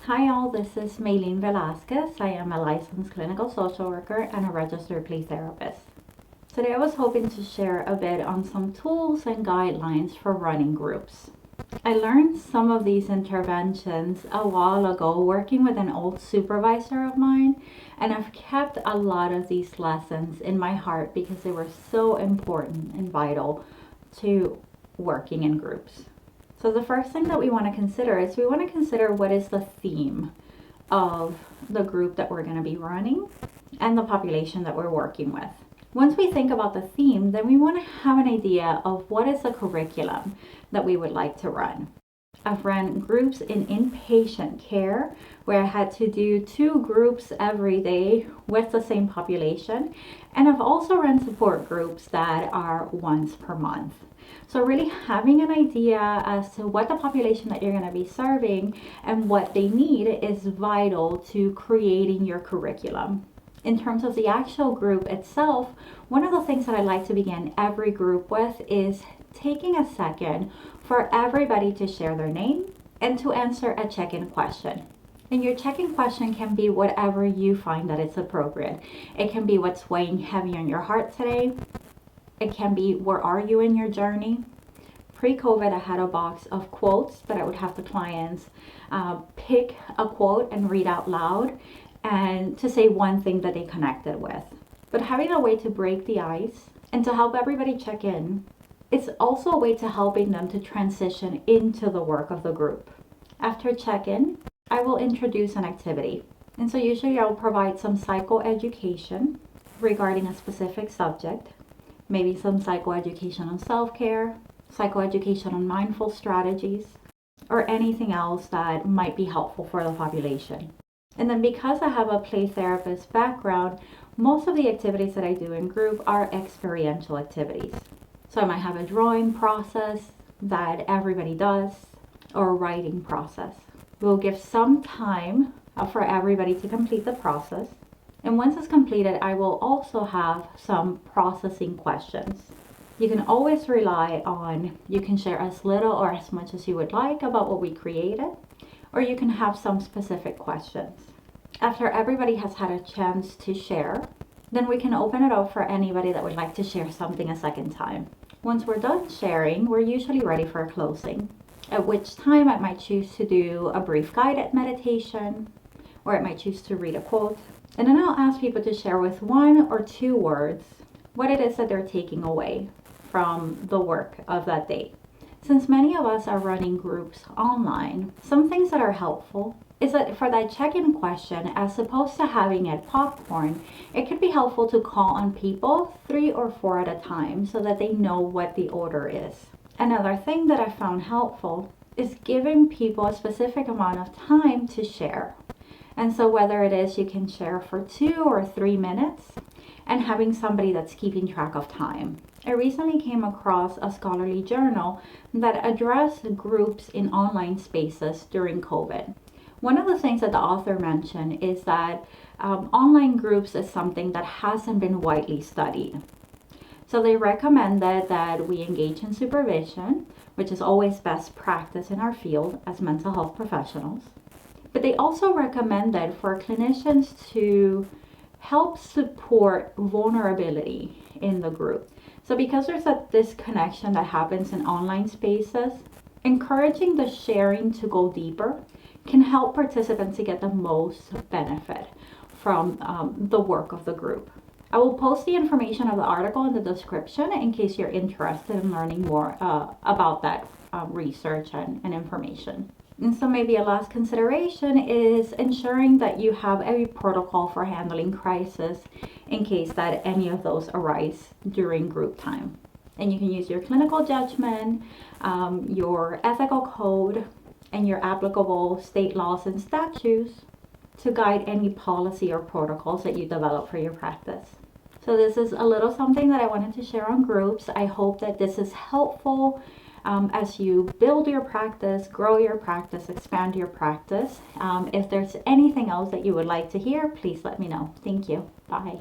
Hi all, this is Meyleen Velasquez. I am a licensed clinical social worker and a registered play therapist. Today I was hoping to share a bit on some tools and guidelines for running groups. I learned some of these interventions a while ago working with an old supervisor of mine, and I've kept a lot of these lessons in my heart because they were so important and vital to working in groups. So the first thing that we want to consider is what is the theme of the group that we're going to be running and the population that we're working with. Once we think about the theme, then we want to have an idea of what is the curriculum that we would like to run. I've run groups in inpatient care where I had to do 2 groups every day with the same population, and I've also run support groups that are once per month. So really having an idea as to what the population that you're going to be serving and what they need is vital to creating your curriculum. In terms of the actual group itself, one of the things that I like to begin every group with is taking a second for everybody to share their name and to answer a check-in question. And your check-in question can be whatever you find that it's appropriate. It can be what's weighing heavy on your heart today. It can be where are you in your journey. Pre-COVID, I had a box of quotes that I would have the clients pick a quote and read out loud and to say one thing that they connected with. But having a way to break the ice and to help everybody check in, it's also a way to helping them to transition into the work of the group. After check-in, I will introduce an activity. And so usually I'll provide some psychoeducation regarding a specific subject, maybe some psychoeducation on self-care, psychoeducation on mindful strategies, or anything else that might be helpful for the population. And then because I have a play therapist background, most of the activities that I do in group are experiential activities. So I might have a drawing process that everybody does or a writing process. We'll give some time for everybody to complete the process. And once it's completed, I will also have some processing questions. You can always rely on, you can share as little or as much as you would like about what we created, or you can have some specific questions. After everybody has had a chance to share, then we can open it up for anybody that would like to share something a second time. Once we're done sharing, we're usually ready for a closing, at which time I might choose to do a brief guided meditation, or I might choose to read a quote. And then I'll ask people to share with 1 or 2 words what it is that they're taking away from the work of that day. Since many of us are running groups online, some things that are helpful is that for that check-in question, as opposed to having it popcorn, it could be helpful to call on people 3 or 4 at a time so that they know what the order is. Another thing that I found helpful is giving people a specific amount of time to share. And so whether it is you can share for 2 or 3 minutes and having somebody that's keeping track of time. I recently came across a scholarly journal that addressed groups in online spaces during COVID. One of the things that the author mentioned is that online groups is something that hasn't been widely studied. So they recommended that we engage in supervision, which is always best practice in our field as mental health professionals. But they also recommended for clinicians to help support vulnerability in the group. So because there's a disconnection that happens in online spaces, encouraging the sharing to go deeper can help participants to get the most benefit from the work of the group. I will post the information of the article in the description in case you're interested in learning more about that research and information. And so maybe a last consideration is ensuring that you have a protocol for handling crisis in case that any of those arise during group time. And you can use your clinical judgment, your ethical code, and your applicable state laws and statutes to guide any policy or protocols that you develop for your practice. So this is a little something that I wanted to share on groups. I hope that this is helpful as you build your practice, grow your practice, expand your practice. If there's anything else that you would like to hear, please let me know. Thank you. Bye.